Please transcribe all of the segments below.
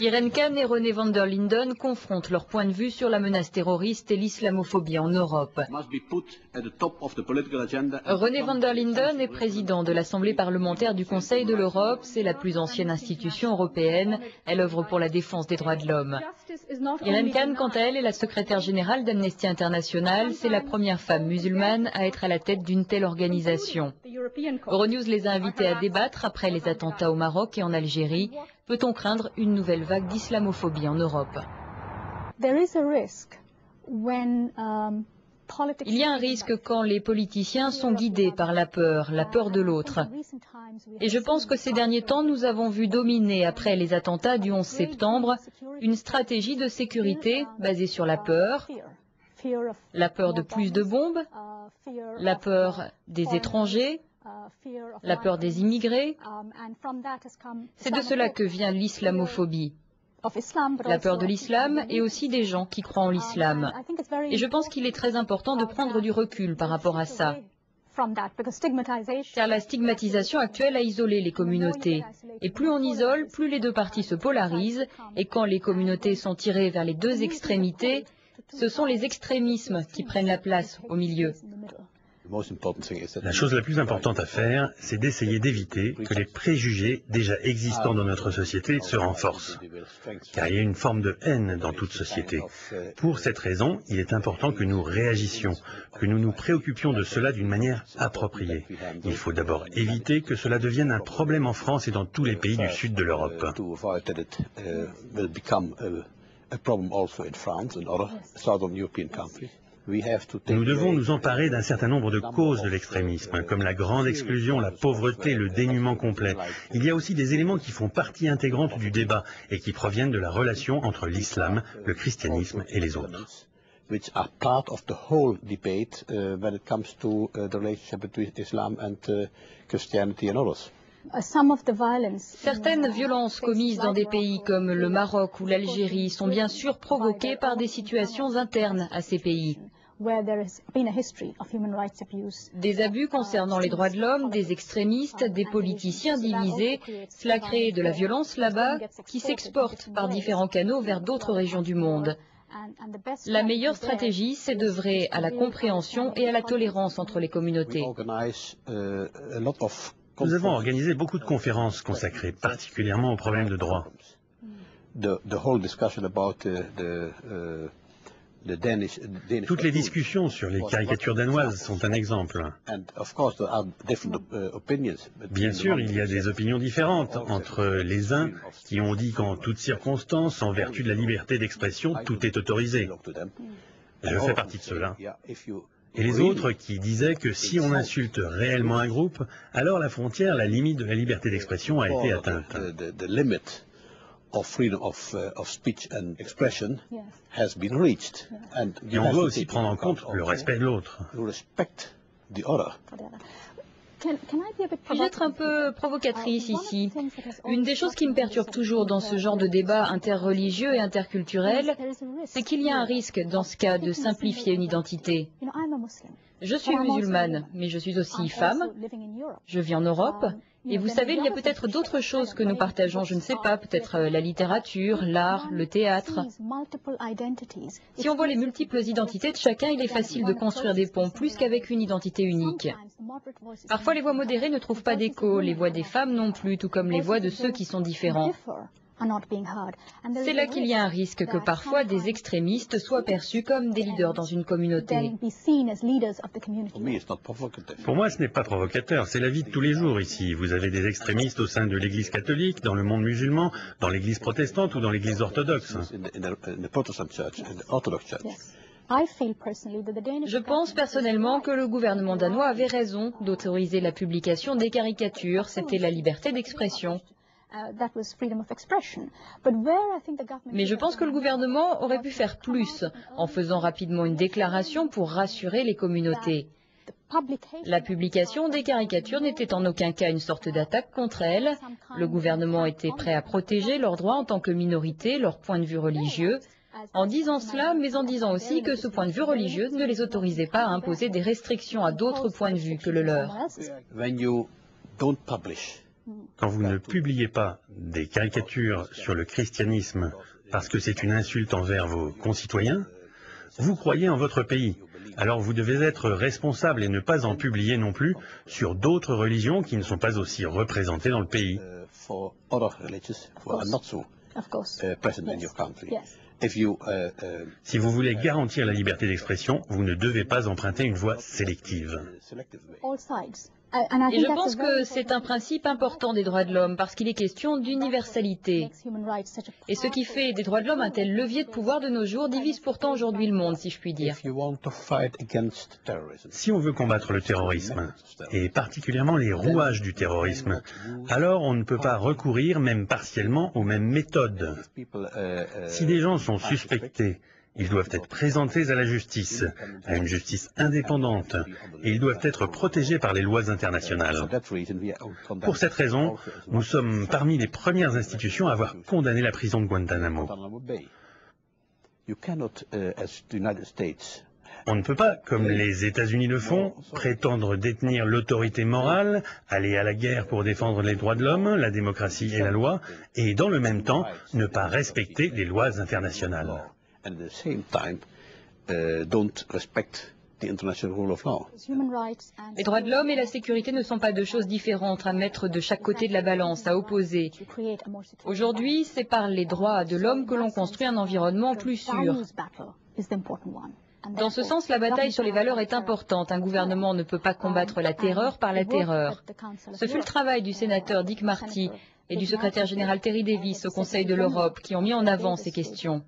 Irene Khan et René van der Linden confrontent leurs points de vue sur la menace terroriste et l'islamophobie en Europe. René van der Linden est président de l'Assemblée parlementaire du Conseil de l'Europe. C'est la plus ancienne institution européenne. Elle œuvre pour la défense des droits de l'homme. Irene Khan, quant à elle, est la secrétaire générale d'Amnesty International. C'est la première femme musulmane à être à la tête d'une telle organisation. Euronews les a invités à débattre après les attentats au Maroc et en Algérie. Peut-on craindre une nouvelle vague d'islamophobie en Europe? Il y a un risque quand les politiciens sont guidés par la peur de l'autre. Et je pense que ces derniers temps, nous avons vu dominer, après les attentats du 11 septembre, une stratégie de sécurité basée sur la peur de plus de bombes, la peur des étrangers, la peur des immigrés. C'est de cela que vient l'islamophobie. La peur de l'islam et aussi des gens qui croient en l'islam. Et je pense qu'il est très important de prendre du recul par rapport à ça. Car la stigmatisation actuelle a isolé les communautés. Et plus on isole, plus les deux parties se polarisent. Et quand les communautés sont tirées vers les deux extrémités, ce sont les extrémismes qui prennent la place au milieu. La chose la plus importante à faire, c'est d'essayer d'éviter que les préjugés déjà existants dans notre société se renforcent. Car il y a une forme de haine dans toute société. Pour cette raison, il est important que nous réagissions, que nous nous préoccupions de cela d'une manière appropriée. Il faut d'abord éviter que cela devienne un problème en France et dans tous les pays du sud de l'Europe. Nous devons nous emparer d'un certain nombre de causes de l'extrémisme, comme la grande exclusion, la pauvreté, le dénuement complet. Il y a aussi des éléments qui font partie intégrante du débat et qui proviennent de la relation entre l'islam, le christianisme et les autres. Certaines violences commises dans des pays comme le Maroc ou l'Algérie sont bien sûr provoquées par des situations internes à ces pays. Des abus concernant les droits de l'homme, des extrémistes, des politiciens divisés, cela crée de la violence là-bas qui s'exporte par différents canaux vers d'autres régions du monde. La meilleure stratégie, c'est d'œuvrer à la compréhension et à la tolérance entre les communautés. Nous avons organisé beaucoup de conférences consacrées particulièrement aux problèmes de droit. Toutes les discussions sur les caricatures danoises sont un exemple. Bien sûr, il y a des opinions différentes entre les uns qui ont dit qu'en toutes circonstances, en vertu de la liberté d'expression, tout est autorisé. Je fais partie de ceux-là. Et les autres qui disaient que si on insulte réellement un groupe, alors la frontière, la limite de la liberté d'expression a été atteinte. Et on doit aussi prendre en compte le respect de l'autre. Puis-je être un peu provocatrice ici? Une des choses qui me perturbe toujours dans ce genre de débat interreligieux et interculturel, c'est qu'il y a un risque dans ce cas de simplifier une identité. Je suis musulmane, mais je suis aussi femme. Je vis en Europe. Et vous savez, il y a peut-être d'autres choses que nous partageons, je ne sais pas, peut-être la littérature, l'art, le théâtre. Si on voit les multiples identités de chacun, il est facile de construire des ponts, plus qu'avec une identité unique. Parfois, les voix modérées ne trouvent pas d'écho, les voix des femmes non plus, tout comme les voix de ceux qui sont différents. C'est là qu'il y a un risque que parfois des extrémistes soient perçus comme des leaders dans une communauté. Pour moi, ce n'est pas provocateur, c'est la vie de tous les jours ici. Vous avez des extrémistes au sein de l'Église catholique, dans le monde musulman, dans l'Église protestante ou dans l'Église orthodoxe. Je pense personnellement que le gouvernement danois avait raison d'autoriser la publication des caricatures, c'était la liberté d'expression. Mais je pense que le gouvernement aurait pu faire plus en faisant rapidement une déclaration pour rassurer les communautés. La publication des caricatures n'était en aucun cas une sorte d'attaque contre elles. Le gouvernement était prêt à protéger leurs droits en tant que minorité, leur point de vue religieux, en disant cela, mais en disant aussi que ce point de vue religieux ne les autorisait pas à imposer des restrictions à d'autres points de vue que le leur. Quand vous ne publiez pas des caricatures sur le christianisme parce que c'est une insulte envers vos concitoyens, vous croyez en votre pays. Alors vous devez être responsable et ne pas en publier non plus sur d'autres religions qui ne sont pas aussi représentées dans le pays. Si vous voulez garantir la liberté d'expression, vous ne devez pas emprunter une voie sélective. Et je pense que c'est un principe important des droits de l'homme, parce qu'il est question d'universalité. Et ce qui fait des droits de l'homme un tel levier de pouvoir de nos jours divise pourtant aujourd'hui le monde, si je puis dire. Si on veut combattre le terrorisme, et particulièrement les rouages du terrorisme, alors on ne peut pas recourir, même partiellement, aux mêmes méthodes. Si des gens sont suspectés, ils doivent être présentés à la justice, à une justice indépendante, et ils doivent être protégés par les lois internationales. Pour cette raison, nous sommes parmi les premières institutions à avoir condamné la prison de Guantanamo. On ne peut pas, comme les États-Unis le font, prétendre détenir l'autorité morale, aller à la guerre pour défendre les droits de l'homme, la démocratie et la loi, et dans le même temps, ne pas respecter les lois internationales. Les droits de l'homme et la sécurité ne sont pas deux choses différentes à mettre de chaque côté de la balance, à opposer. Aujourd'hui, c'est par les droits de l'homme que l'on construit un environnement plus sûr. Dans ce sens, la bataille sur les valeurs est importante. Un gouvernement ne peut pas combattre la terreur par la terreur. Ce fut le travail du sénateur Dick Marty et du secrétaire général Terry Davis au Conseil de l'Europe qui ont mis en avant ces questions.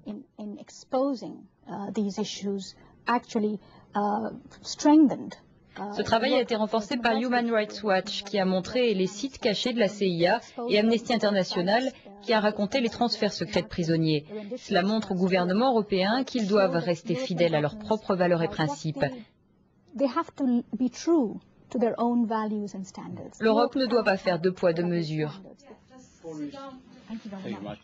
Ce travail a été renforcé par Human Rights Watch qui a montré les sites cachés de la CIA et Amnesty International qui a raconté les transferts secrets de prisonniers. Cela montre aux gouvernements européens qu'ils doivent rester fidèles à leurs propres valeurs et principes. L'Europe ne doit pas faire deux poids, deux mesures. Thank you very much.